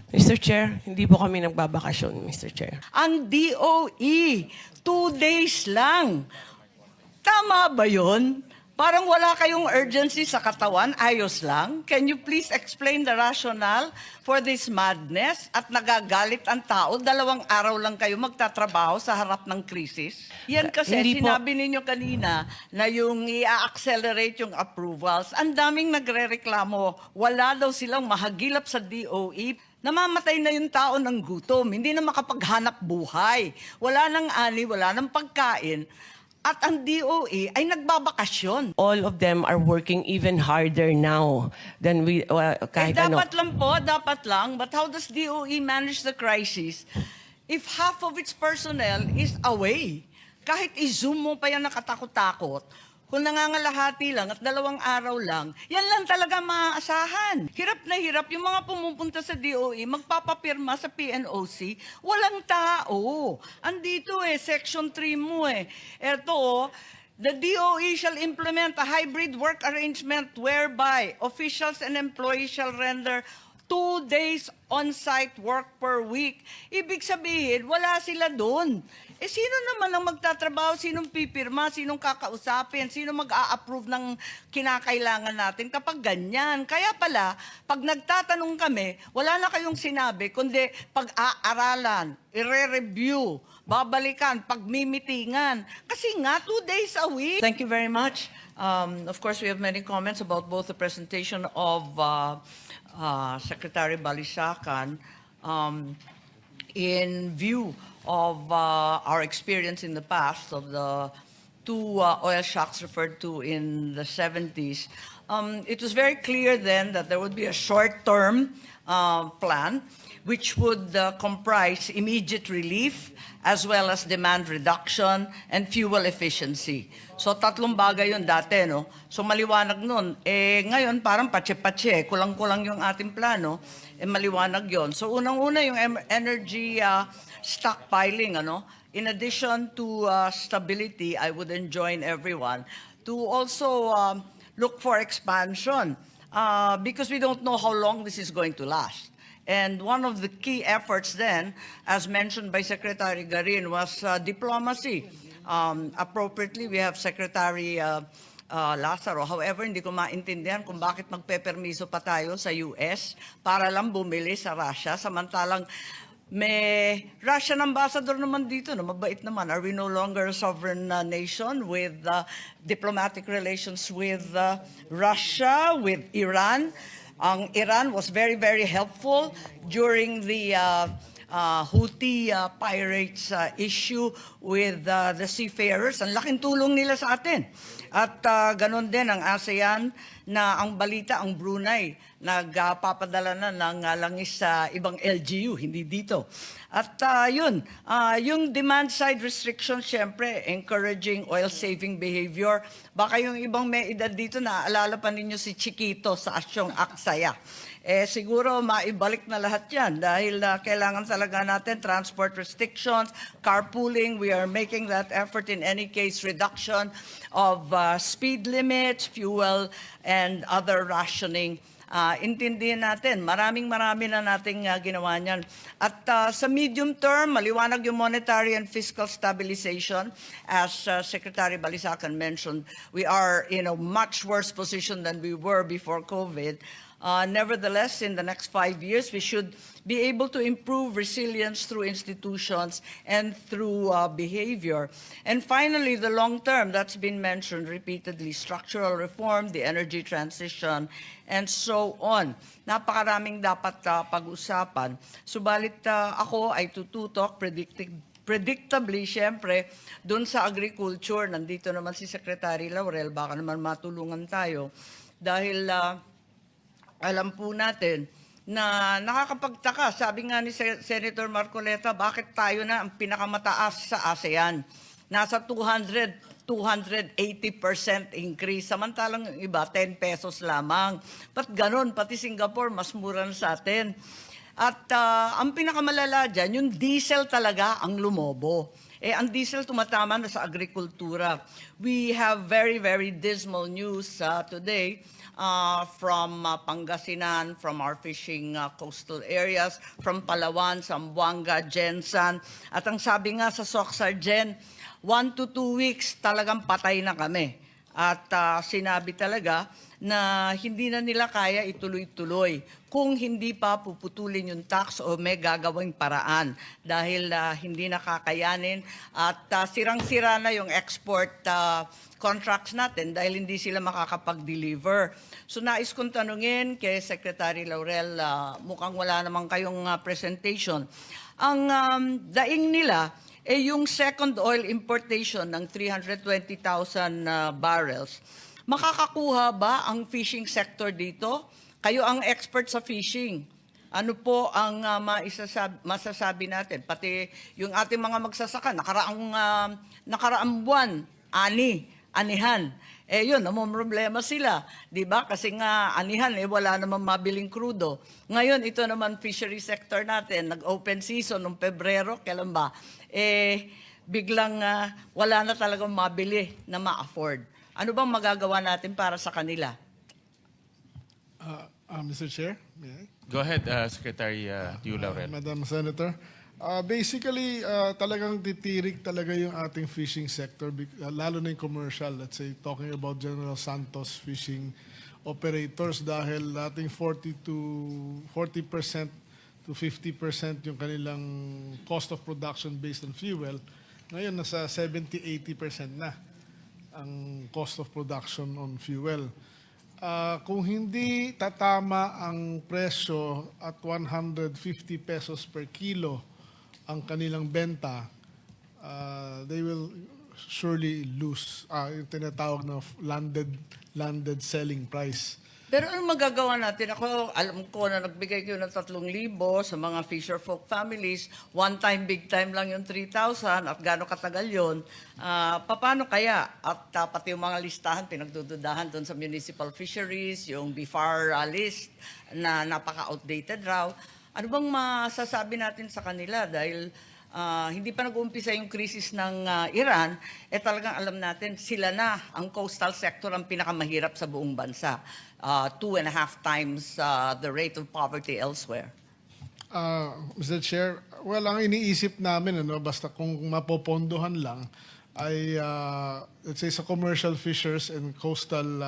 Mr. Chair, hindi po kami nagbabakasyon, Mr. Chair. Ang DOE, 2 days lang. Tama ba yun? Parang wala kayong urgency sa katawan, ayos lang. Can you please explain the rationale for this madness? At nagagalit ang tao, 2 araw lang kayo magtatrabaho sa harap ng krisis? Yan kasi, Hindi po. sinabi ninyo kanina na yung i-accelerate yung approvals. Ang daming nagre-reklamo, wala daw silang mahagilap sa DOE. Namamatay na yung tao ng gutom, hindi na makapaghanap buhay. Wala nang ani, wala nang pagkain. At ang DOE ay nagbabakasyon. All of them are working even harder now than we, kahit ano. Dapat lang po, dapat lang. But how does DOE manage the crisis if half of its personnel is away? Kahit i-zoom mo pa yan nakatakot-takot, kung nangangalahati lang at 2 araw lang, yan lang talaga maaasahan. Hirap na hirap yung mga pumupunta sa DOE, magpapapirma sa PNOC, walang tao. Andito Section 3 mo Eto, the DOE shall implement a hybrid work arrangement whereby officials and employees shall render 2 days on-site work per week. Ibig sabihin, wala sila doon. Sino naman ang magtatrabaho? Sinong pipirma? Sinong kakausapin? Sino mag-a-approve ng kinakailangan natin kapag ganyan? Kaya pala, pag nagtatanong kami, wala na kayong sinabi, kundi pag-aaralan, ire-review, babalikan, pagmimitingan. Kasi nga, 2 days a week. Thank you very much. Of course, we have many comments about both the presentation of Secretary Balisacan in view of our experience in the past of the 2 oil shocks referred to in the 70s. It was very clear then that there would be a short-term plan which would comprise immediate relief as well as demand reduction and fuel efficiency. So 3 bagay yun dati, no? So maliwanag nun. Ngayon parang patse-patse, kulang-kulang yung ating plano, maliwanag yon. So unang-una yung energy stockpiling, ano? In addition to stability, I would enjoin everyone to also look for expansion because we don't know how long this is going to last. And one of the key efforts then, as mentioned by Secretary Garin, was diplomacy. Appropriately, we have Secretary Lazaro. However, hindi ko maintindihan kung bakit magpepermiso pa tayo sa US para lang bumili sa Russia, samantalang may Russian ambassador naman dito na mabait naman. Are we no longer a sovereign nation with diplomatic relations with Russia, with Iran? Ang Iran was very, very helpful during the Houthi pirates issue with the seafarers. Ang laking tulong nila sa atin. At ganon din ang ASEAN na ang balita, ang Brunei, nagpapadala na ng langis sa ibang LGU, hindi dito. At yung demand side restrictions, syempre, encouraging oil-saving behavior. Baka yung ibang may edad dito, naaalala pa ninyo si Chiquito sa Asyong Aksaya. Siguro maibalik na lahat yan dahil kailangan talaga natin transport restrictions, carpooling. We are making that effort in any case, reduction of speed limits, fuel, and other rationing. Intindihin natin, marami na nating ginawa niyan. At sa medium term, maliwanag yung monetary and fiscal stabilization. As Secretary Balisacan mentioned, we are in a much worse position than we were before COVID. Nevertheless, in the next 5 years, we should be able to improve resilience through institutions and through behavior. And finally, the long term, that's been mentioned repeatedly, structural reform, the energy transition, and so on. Napakaraming dapat pag-usapan. Subalit ako ay tututok predictably, syempre, doon sa agriculture, nandito naman si Secretary Laurel, baka naman matulungan tayo. Dahil alam po natin na nakakapagtaka, sabi nga ni Senator Marcoleta, bakit tayo na ang pinakamataas sa ASEAN? Nasa 280% increase, samantalang yung iba 10 pesos lamang. Ba't ganon? Pati Singapore, mas mura na sa atin. At ang pinakamalala dyan, yung diesel talaga ang lumobo. Ang diesel tumatama na sa agrikultura. We have very, very dismal news today from Pangasinan, from our fishing coastal areas, from Palawan, Zamboanga, Jensan. At ang sabi nga sa Soxargen, 1 to 2 weeks talagang patay na kami. At sinabi talaga na hindi na nila kaya ituloy-tuloy kung hindi pa puputulin yung tax o may gagawing paraan dahil hindi nakakayanin at sirang-sira na yung export contracts natin dahil hindi sila makakapag-deliver. So nais kong tanungin kay Secretary Laurel, mukhang wala naman kayong presentation. Ang daing nila yung second oil importation ng 320,000 barrels. Makakakuha ba ang fishing sector dito? Kayo ang expert sa fishing. Ano po ang masasabi natin? Pati yung ating mga magsasaka, nakaraang buwan, anihan. Yun, problema sila. Di ba? Kasi nga, anihan, wala namang mabiling krudo. Ngayon, ito naman fishery sector natin, nag-open season noong Pebrero, kailan ba? Biglang wala na talagang mabili na ma-afford. Ano bang magagawa natin para sa kanila? Mr. Chair, may I? Go ahead, Secretary Tiu Laurel. Madam Senator. Basically, talagang titirik talaga yung ating fishing sector, lalo na yung commercial. Let's say, talking about General Santos fishing operators dahil ating 40% to 50% yung kanilang cost of production based on fuel. Ngayon, nasa 70-80% na ang cost of production on fuel. Kung hindi tatama ang presyo at 150 pesos per kilo ang kanilang benta, they will surely lose yung tinatawag na landed selling price. Pero ano magagawa natin? Ako, alam ko na nagbigay kayo ng 3,000 sa mga fisher folk families. One time, big time lang yung 3,000 at gano'ng katagal yun. Paano kaya? At pati yung mga listahan, pinagdududahan doon sa municipal fisheries, yung BFAR list na napaka-outdated raw. Ano bang masasabi natin sa kanila? Dahil hindi pa nag-uumpisa yung krisis ng Iran, talagang alam natin, sila na, ang coastal sector ang pinakamahirap sa buong bansa. 2.5 times the rate of poverty elsewhere. Mr. Chair, well, ang iniisip namin, basta kung mapopondohan lang, ay, let's say, sa commercial fishers and coastal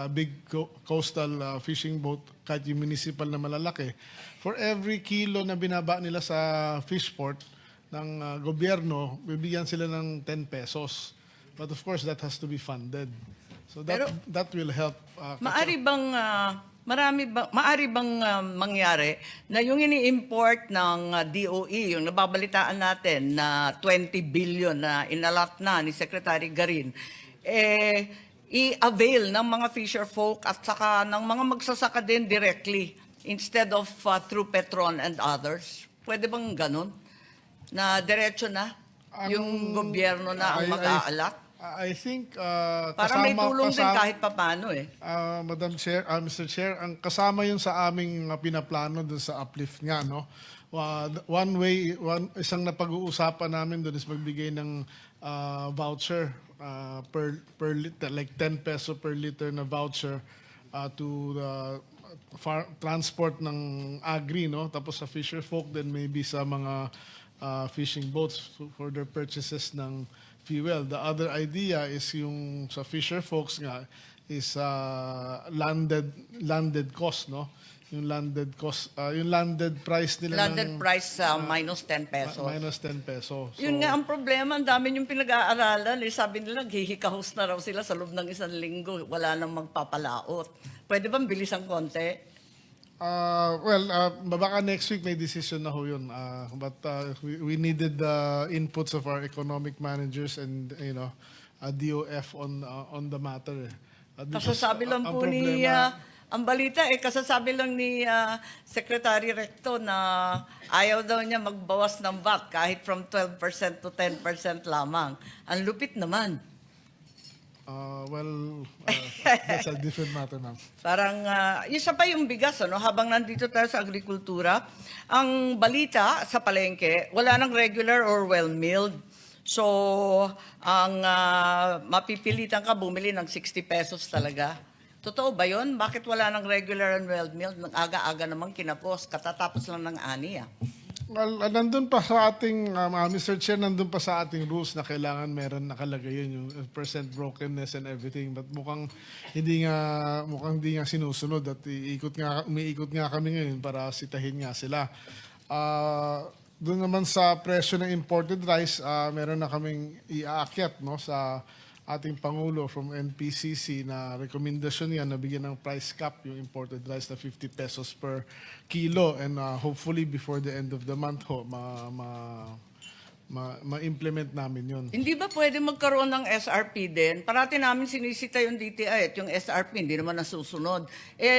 fishing boat, kahit yung municipal na malalaki, for every kilo na binaba nila sa fishport ng gobyerno, bibigyan sila ng 10 pesos. But of course, that has to be funded. So that will help. Maari bang mangyari na yung ini-import ng DOE, yung nababalitaan natin na 20 billion na inalat na ni Secretary Garin, i-avail ng mga fisher folk at saka ng mga magsasaka din directly instead of through Petron and others? Pwede bang ganun? Na diretso na yung gobyerno na ang mag-aalat? I think para may tulong din kahit papano Madam Chair, Mr. Chair, ang kasama yun sa aming pinaplano dun sa uplift nga, no? Isang napag-uusapan namin dun is magbigay ng voucher per liter, like 10 peso per liter na voucher to the transport ng agri, no? Tapos sa fisher folk, then maybe sa mga fishing boats for their purchases ng fuel. The other idea is yung sa fisher folks nga is landed cost, no? Yung landed cost, yung landed price nila price minus 10 pesos. Minus 10 pesos. So, Yun nga ang problema, ang dami yung pinag-aaralan. Sabi nila, hihikahos na raw sila sa loob ng 1 linggo. Wala nang magpapalaot. Pwede bang bilisan konti? baka next week may decision na ho yun. But we needed the inputs of our economic managers and DOF on the matter. Kasasabi lang po ni ang balita kasasabi lang ni Secretary Recto na ayaw daw niya magbawas ng VAT kahit from 12% to 10% lamang. Ang lupit naman. That's a different matter, ma'am. Parang, isa pa yung bigas, habang nandito tayo sa agrikultura, ang balita sa palengke, wala nang regular or well-milled. So, ang mapipilitan ka bumili ng 60 pesos talaga. Totoo ba yun? Bakit wala ng regular and well milled? Aga-aga naman kinapos. Katatapos lang ng ani. Well, nandun pa sa ating, Mr. Chair, nandun pa sa ating rules na kailangan meron nakalagay yun, yung percent brokenness and everything. But mukhang hindi nga sinusunod at umiikot nga kami ngayon para sitahin nga sila. Doon naman sa presyo ng imported rice, meron na kaming iaakyat no, sa ating Pangulo from NPCC na rekomendasyon niya na bigyan ng price cap yung imported rice na 50 pesos per kilo and hopefully before the end of the month ho, ma-implement namin yun. Hindi ba pwede magkaroon ng SRP din? Parati namin sinisita yung DTI at yung SRP hindi naman nasusunod.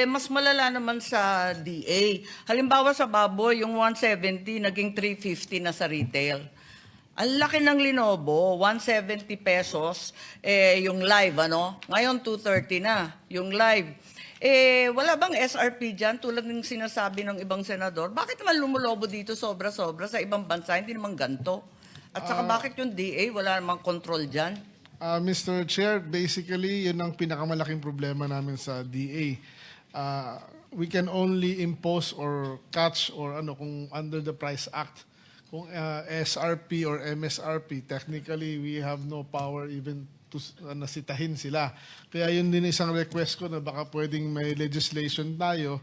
Mas malala naman sa DA. Halimbawa sa baboy, yung 170 naging 350 na sa retail. Ang laki ng Linobo, 170 pesos, yung live, ano? Ngayon, 230 na, yung live. Wala bang SRP dyan, tulad ng sinasabi ng ibang senador? Bakit naman lumulobo dito sobra-sobra sa ibang bansa? Hindi naman ganito. At saka bakit yung DA, wala namang control dyan? Mr. Chair, basically, yun ang pinakamalaking problema namin sa DA. We can only impose or catch or kung under the Price Act. Kung SRP or MSRP, technically, we have no power even to nasitahin sila. Kaya yun din isang request ko na baka pwedeng may legislation tayo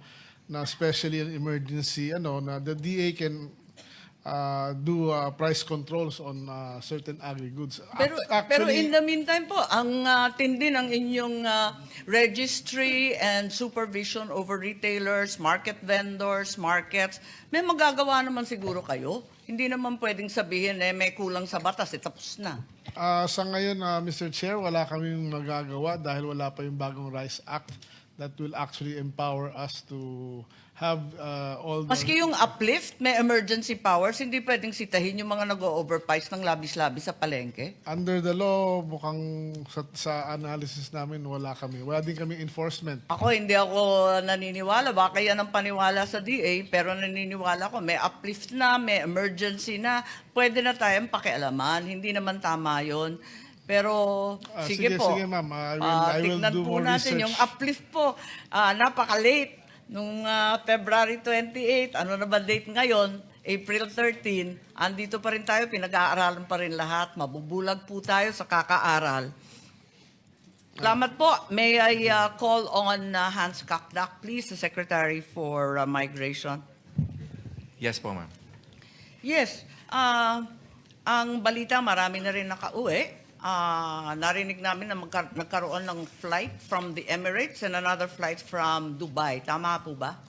na especially in emergency, na the DA can do price controls on certain agri-goods. Pero in the meantime po, ang tindi ng inyong registry and supervision over retailers, market vendors, markets, may magagawa naman siguro kayo. Hindi naman pwedeng sabihin may kulang sa batas, tapos na. Sa ngayon, Mr. Chair, wala kaming magagawa dahil wala pa yung bagong Rice Act that will actually empower us to have all the... Maski yung uplift, may emergency powers, hindi pwedeng sitahin yung mga nag-overprice ng labis-labis sa palengke. Under the law, mukhang sa analysis namin, wala kami. Wala din kami enforcement. Ako, hindi ako naniniwala. Baka yan ang paniwala sa DA, pero naniniwala ko, may uplift na, may emergency na, pwede na tayong pakialaman. Hindi naman tama yon. Pero, sige po. Sige, ma'am. I will tignan do po more natin research. yung uplift po. Napaka-late. Nung February 28, ano na ba date ngayon? April 13, andito pa rin tayo, pinag-aaralan pa rin lahat. Mabubulag po tayo sa kakaaral. Salamat po. May I call on Hans Kakdak, please, the Secretary for Migration. Yes po, ma'am. Yes. Ang balita, marami na rin nakauwi. Narinig namin na nagkaroon ng flight from the Emirates and another flight from Dubai. Tama po ba?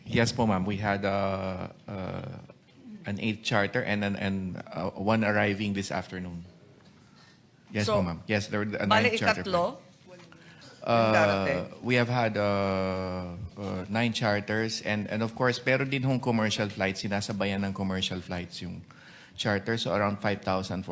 Yes po, ma'am. We had an 8th charter and one arriving this afternoon. Yes So, po, ma'am. Yes, there were a Bale, 9th charter. ikatlo? Yung darating. We have had 9 charters and of course, pero din hong commercial flights, sinasabayan ng commercial flights yung charter, so around 5,400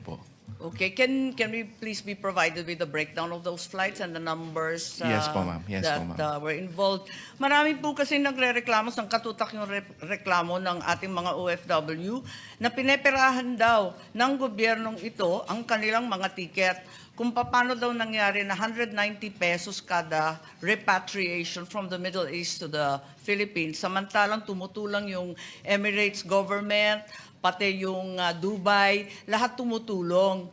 po. Okay. Can we please be provided with the breakdown of those flights and the numbers Yes po, ma'am. Yes that po, ma'am. were involved? Marami po kasi nagre-reklamo, sang katutak yung reklamo ng ating mga OFW na pineperahan daw ng gobyernong ito ang kanilang mga tiket kung paano daw nangyari na 190 pesos kada repatriation from the Middle East to the Philippines. Samantalang tumutulong yung Emirates government, pati yung Dubai, lahat tumutulong.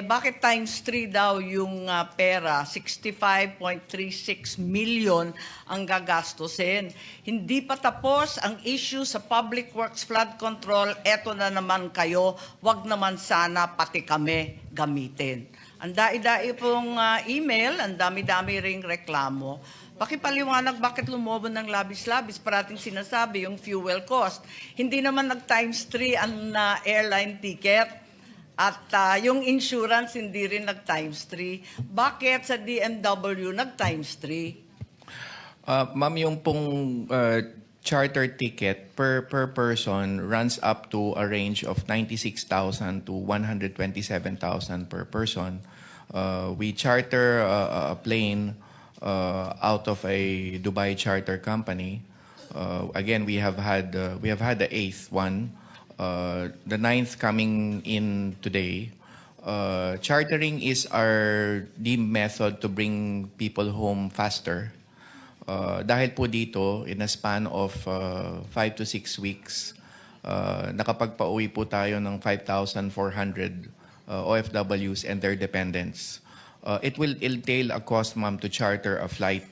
Bakit times 3 daw yung pera? 65.36 million ang gagastusin. Hindi pa tapos ang issue sa Public Works Flood Control. Eto na naman kayo, wag naman sana pati kami gamitin. Ang dai-dai pong email, ang dami-dami ring reklamo. Pakipaliwanag bakit lumobo ng labis-labis, parating sinasabi yung fuel cost. Hindi naman nag-times 3 ang airline ticket at yung insurance hindi rin nag-times 3. Bakit sa DMW nag-times 3? Ma'am, yung pong charter ticket per person runs up to a range of 96,000 to 127,000 per person. We charter a plane out of a Dubai charter company. Again, we have had the 8th one, the 9th coming in today. Chartering is our deemed method to bring people home faster. Dahil po dito, in a span of 5 to 6 weeks, nakapagpauwi po tayo ng 5,400 OFWs and their dependents. It will entail a cost, ma'am, to charter a flight.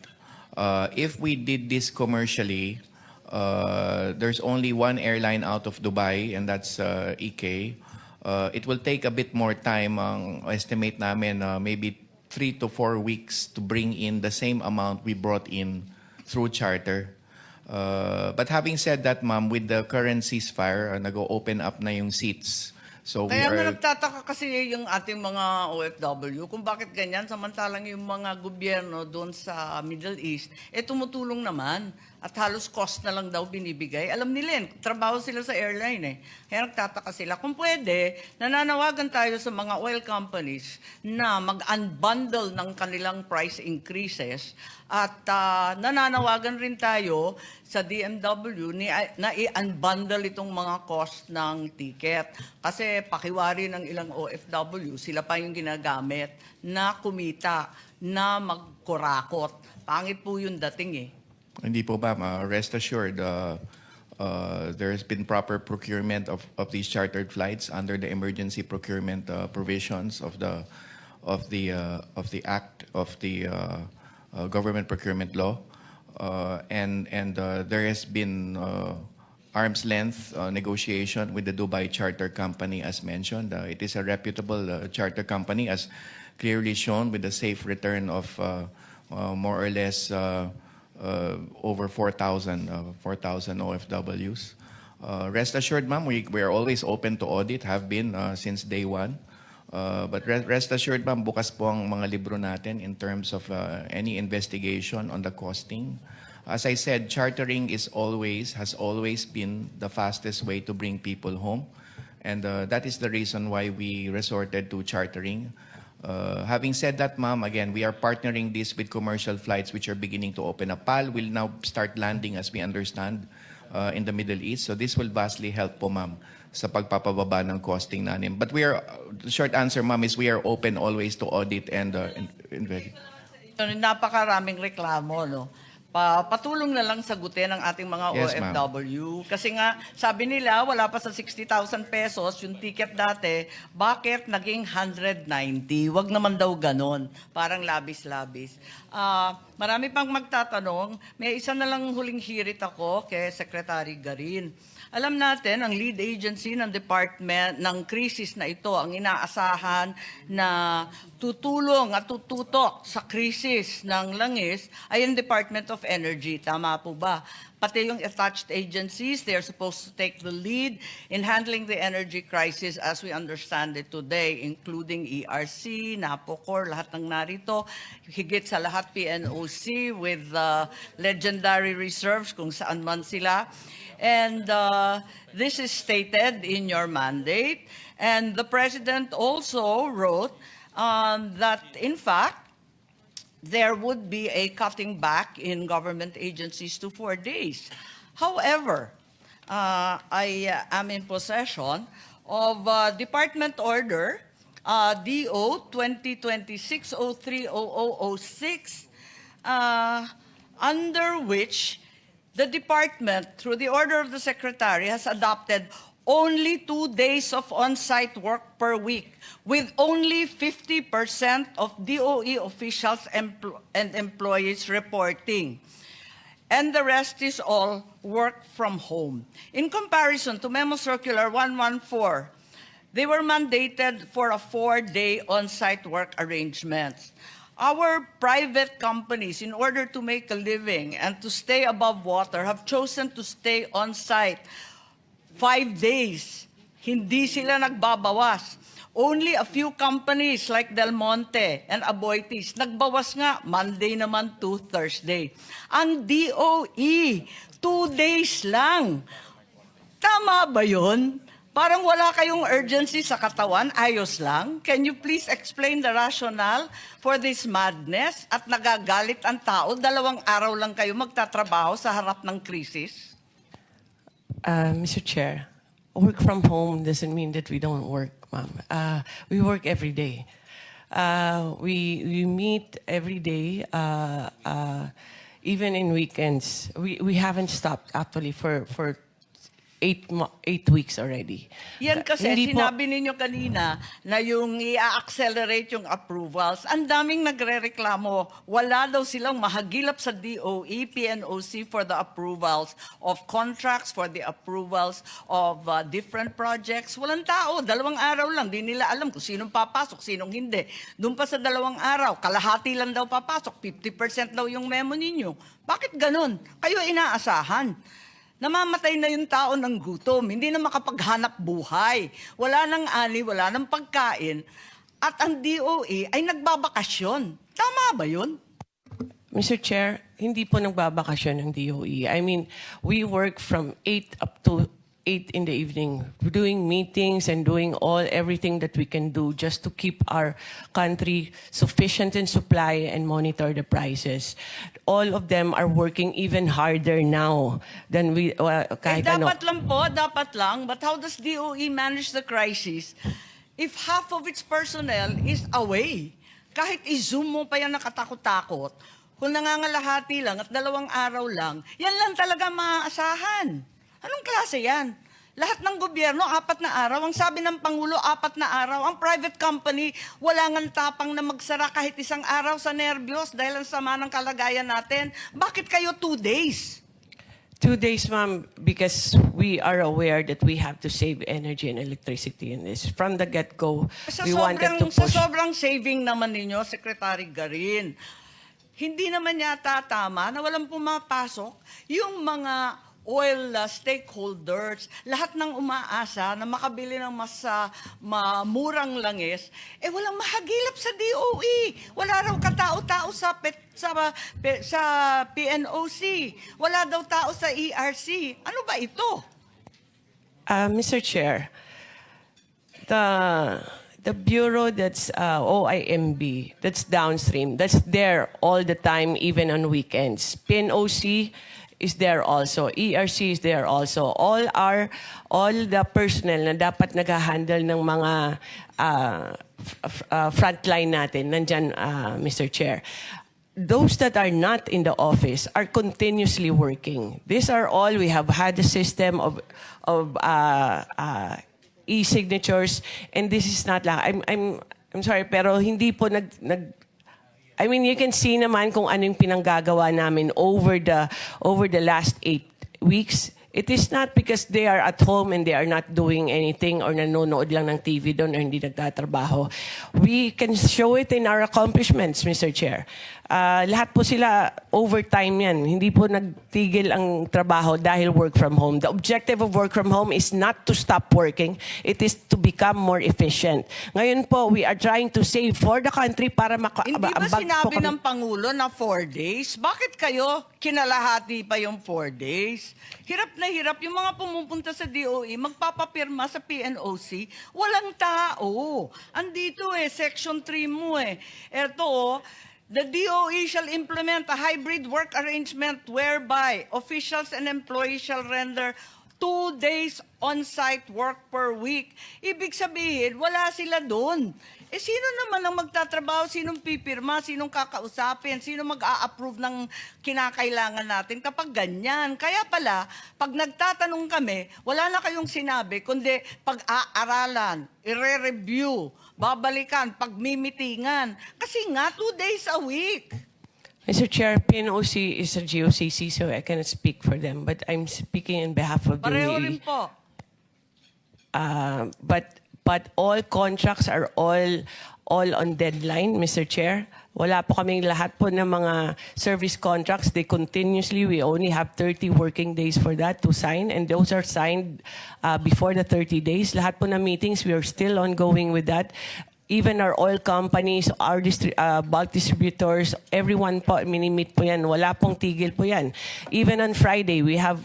If we did this commercially, there's only one airline out of Dubai, and that's EK. It will take a bit more time. Ang estimate namin, maybe 3 to 4 weeks to bring in the same amount we brought in through charter. But having said that, ma'am, with the current ceasefire, nag-open up na yung seats. So we Kaya nga are... nagtataka kasi yung ating mga OFW kung bakit ganyan, samantalang yung mga gobyerno doon sa Middle East, tumutulong naman at halos cost na lang daw binibigay. Alam nila yun, trabaho sila sa airline eh. Kaya nagtataka sila. Kung pwede, nananawagan tayo sa mga oil companies na mag-unbundle ng kanilang price increases at nananawagan rin tayo sa DMW na i-unbundle itong mga cost ng ticket. Kasi pakiwari ng ilang OFW, sila pa yung ginagamit na kumita, na magkurakot. Pangit po yung dating eh. Hindi po ba, rest assured, there's been proper procurement of these chartered flights under the emergency procurement provisions of the act of the government procurement law, and there has been arm's length negotiation with the Dubai Charter Company, as mentioned. It is a reputable charter company, as clearly shown with the safe return of more or less over 4,000 OFWs. Rest assured, ma'am, we are always open to audit, have been since day one. But rest assured, ma'am, bukas po ang mga libro natin in terms of any investigation on the costing. As I said, chartering has always been the fastest way to bring people home. And that is the reason why we resorted to chartering. Having said that, ma'am, again, we are partnering this with commercial flights which are beginning to open up. PAL will now start landing, as we understand, in the Middle East. So this will vastly help po, ma'am, sa pagpapababa ng costing natin. But we are, the short answer, ma'am, is we are open always to audit and investigate. Napakaraming reklamo, no? Patulong na lang sagutin ng ating mga Yes, ma'am. OFW. Kasi nga, sabi nila, wala pa sa 60,000 pesos yung ticket dati, bakit naging 190? Wag naman daw ganon. Parang labis-labis. Marami pang magtatanong. May isa na lang huling hirit ako kay Secretary Garin. Alam natin, ang lead agency ng department ng krisis na ito, ang inaasahan na tutulong at tututok sa krisis ng langis ay ang Department of Energy. Tama po ba? Pati yung attached agencies, they are supposed to take the lead in handling the energy crisis as we understand it today, including ERC, NAPOCOR, lahat ng narito, higit sa lahat PNOC with legendary reserves kung saan man sila. And this is stated in your mandate. And the President also wrote that, in fact, there would be a cutting back in government agencies to 4 days. However, I am in possession of Department Order DO 2026-03-0006, under which the department, through the order of the Secretary, has adopted only 2 days of on-site work per week, with only 50% of DOE officials and employees reporting. And the rest is all work from home. In comparison to Memo Circular 114, they were mandated for a 4-day on-site work arrangement. Our private companies, in order to make a living and to stay above water, have chosen to stay on site 5 days. Hindi sila nagbabawas. Only a few companies like Del Monte and Aboitiz, nagbawas nga, Monday naman to Thursday. Ang DOE, 2 days lang. Tama ba yun? Parang wala kayong urgency sa katawan, ayos lang. Can you please explain the rationale for this madness at nagagalit ang tao? 2 araw lang kayo magtatrabaho sa harap ng krisis? Mr. Chair, work from home doesn't mean that we don't work. ma'am. We work every day. We meet every day, even in weekends. We haven't stopped actually for 8 weeks already. Yan kasi Hindi po- sinabi ninyo kanina na yung i-accelerate yung approvals. Ang daming nagrereklamo. Wala daw silang mahagilap sa DOE, PNOC for the approvals of contracts, for the approvals of different projects. Walang tao. 2 araw lang. Di nila alam kung sinong papasok, sinong hindi. Doon pa sa 2 araw, kalahati lang daw papasok. 50% daw yung memo ninyo. Bakit ganun? Kayo inaasahan. Namamatay na yung tao ng gutom, hindi na makapaghanap buhay. Wala nang ani, wala nang pagkain. At ang DOE ay nagbabakasyon. Tama ba yun? Mr. Chair, hindi po nagbabakasyon ng DOE. I mean, we work from 8 up to 8 in the evening, doing meetings and doing everything that we can do just to keep our country sufficient in supply and monitor the prices. All of them are working even harder now than we kahit ano. Dapat lang po, dapat lang. But how does DOE manage the crisis if half of its personnel is away? Kahit i-zoom mo pa yan nakatakot-takot, kung nangangalahati lang at 2 araw lang, yan lang talaga maaasahan. Anong klase yan? Lahat ng gobyerno, 4 na araw. Ang sabi ng Pangulo, 4 na araw. Ang private company, wala ngang tapang na magsara kahit 1 araw sa nervyos dahil ang sama ng kalagayan natin. Bakit kayo 2 days? 2 days, ma'am, because we are aware that we have to save energy and electricity in this. From the get-go, we wanted to Sa push. sobrang saving naman ninyo, Secretary Garin, hindi naman yata tama na walang pumapasok yung mga oil stakeholders, lahat ng umaasa na makabili ng mas murang langis, walang mahagilap sa DOE. Wala raw katao-tao sa PNOC. Wala daw tao sa ERC. Ano ba ito? Mr. Chair, the bureau that's OIMB, that's downstream, that's there all the time, even on weekends. PNOC is there also. ERC is there also. All the personnel na dapat nag-handle ng mga frontline natin, nandyan, Mr. Chair. Those that are not in the office are continuously working. These are all, we have had a system of e-signatures, and this is not lang. I'm sorry, pero hindi po I mean, you can see naman kung ano yung pinanggagawa namin over the last 8 weeks. It is not because they are at home and they are not doing anything or nanonood lang ng TV doon or hindi nagtatrabaho. We can show it in our accomplishments, Mr. Chair. Lahat po sila overtime yan. Hindi po nagtigil ang trabaho dahil work from home. The objective of work from home is not to stop working. It is to become more efficient. Ngayon po, we are trying to save for the country para Hindi ba sinabi ng Pangulo na 4 days? Bakit kayo kinalahati pa yung 4 days? Hirap na hirap. Yung mga pumupunta sa DOE, magpapapirma sa PNOC, walang tao. Andito Section 3 mo Eto the DOE shall implement a hybrid work arrangement whereby officials and employees shall render 2 days on-site work per week. Ibig sabihin, wala sila doon. Sino naman ang magtatrabaho? Sinong pipirma? Sinong kakausapin? Sino mag-a-approve ng kinakailangan natin kapag ganyan? Kaya pala, pag nagtatanong kami, wala na kayong sinabi, kundi pag-aaralan, i-review, babalikan, pagmimitingan. Kasi nga, 2 days a week. Mr. Chair, PNOC is a GOCC, so I cannot speak for them, but I'm speaking in behalf of the Pareho rin po. But all contracts are all on deadline, Mr. Chair. Wala po kaming lahat po ng mga service contracts. They continuously, we only have 30 working days for that to sign, and those are signed before the 30 days. Lahat po ng meetings, we are still ongoing with that. Even our oil companies, our bulk distributors, everyone po, minimit po yan. Wala pong tigil po yan. Even on Friday, we have,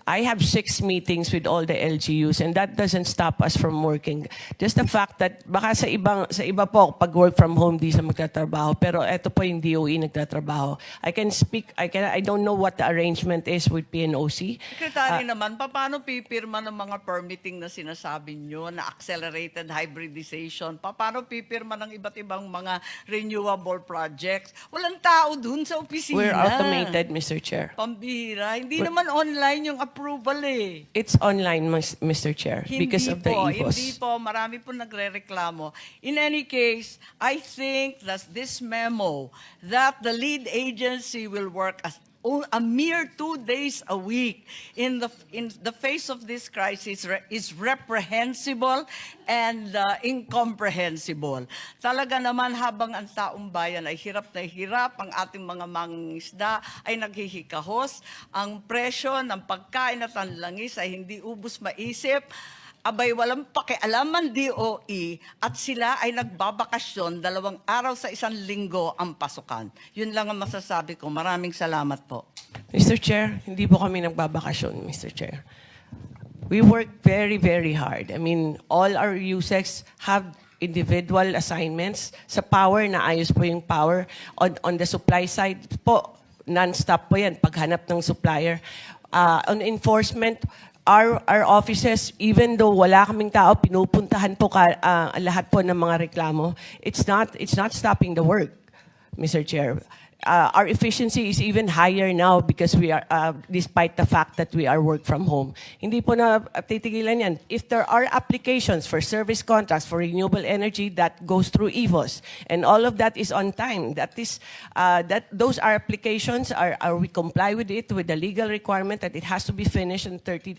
I have 6 meetings with all the LGUs and that doesn't stop us from working. Just the fact that baka sa iba po pag work from home di sa magtatrabaho pero eto po yung DOE nagtatrabaho. I don't know what the arrangement is with PNOC. Secretary naman, paano pipirma ng mga permitting na sinasabi nyo na accelerated hybridization? Paano pipirma ng iba't ibang mga renewable projects? Walang tao dun sa opisina. We're automated, Mr. Chair. Pambihira. Hindi naman online yung approval eh. It's online, Mr. Chair, because of the EVOS. Hindi po. Marami po nagre-reklamo. In any case, I think that this memo that the lead agency will work as a mere 2 days a week in the face of this crisis is reprehensible and incomprehensible. Talaga naman habang ang taong bayan ay hirap na hirap, ang ating mga mangingisda ay naghihikahos, ang presyo ng pagkain at ang langis ay hindi ubus maisip, abay walang pakialaman DOE at sila ay nagbabakasyon 2 araw sa 1 linggo ang pasukan. Yun lang ang masasabi ko. Maraming salamat po. Mr. Chair, hindi po kami nagbabakasyon, Mr. Chair. We work very, very hard. I mean, all our USECs have individual assignments. Sa power, naayos po yung power. On the supply side po, non-stop po yan, paghanap ng supplier. On enforcement, our offices, even though wala kaming tao, pinupuntahan po lahat po ng mga reklamo. It's not stopping the work, Mr. Chair. Our efficiency is even higher now because we are, despite the fact that we are work from home. Hindi po na titigilan yan. If there are applications for service contracts for renewable energy, that goes through EVOS. And all of that is on time. Those are applications, we comply with it, with the legal requirement that it has to be finished in 30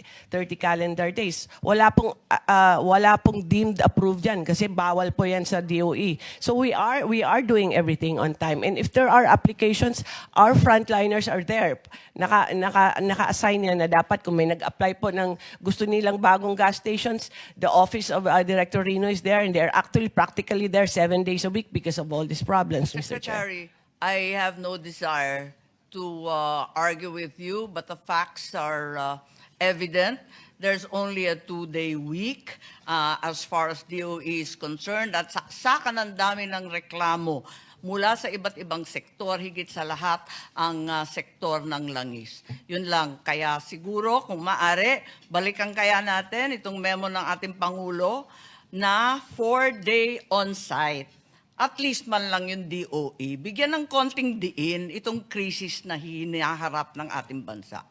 calendar days. Wala pong deemed approved yan kasi bawal po yan sa DOE. So we are doing everything on time. And if there are applications, our frontliners are there. Naka-assign yan na dapat kung may nag-apply po ng gusto nilang bagong gas stations, the office of Director Rino is there and they're actually practically there 7 days a week because of all these problems, Mr. Chair. Secretary, I have no desire to argue with you, but the facts are evident. There's only a 2-day week as far as DOE is concerned. At saksakan ang dami ng reklamo mula sa iba't ibang sektor, higit sa lahat ang sektor ng langis. Yun lang. Kaya siguro, kung maaari, balikan kaya natin itong memo ng ating Pangulo na 4-day on-site. At least man lang yung DOE. Bigyan ng konting diin itong krisis na hinaharap ng ating bansa.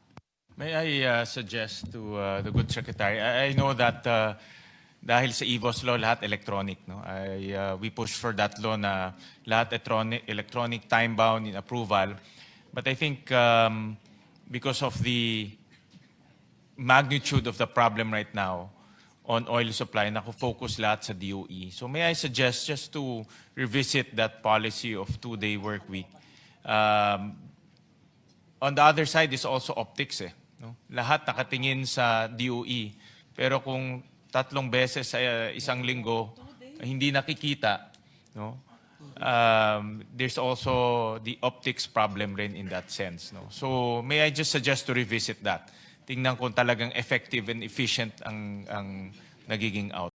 May I suggest to the good secretary, I know that dahil sa EVOS law, lahat electronic. No? We push for that law na lahat electronic time-bound in approval. But I think because of the magnitude of the problem right now on oil supply, nakufocus lahat sa DOE. So may I suggest just to revisit that policy of 2-day work week. On the other side is also optics. No? Lahat nakatingin sa DOE. Pero kung 3 beses sa 1 linggo, hindi nakikita, no? There's also the optics problem rin in that sense. No? So may I just suggest to revisit that. Tingnan kung talagang effective and efficient ang nagiging out.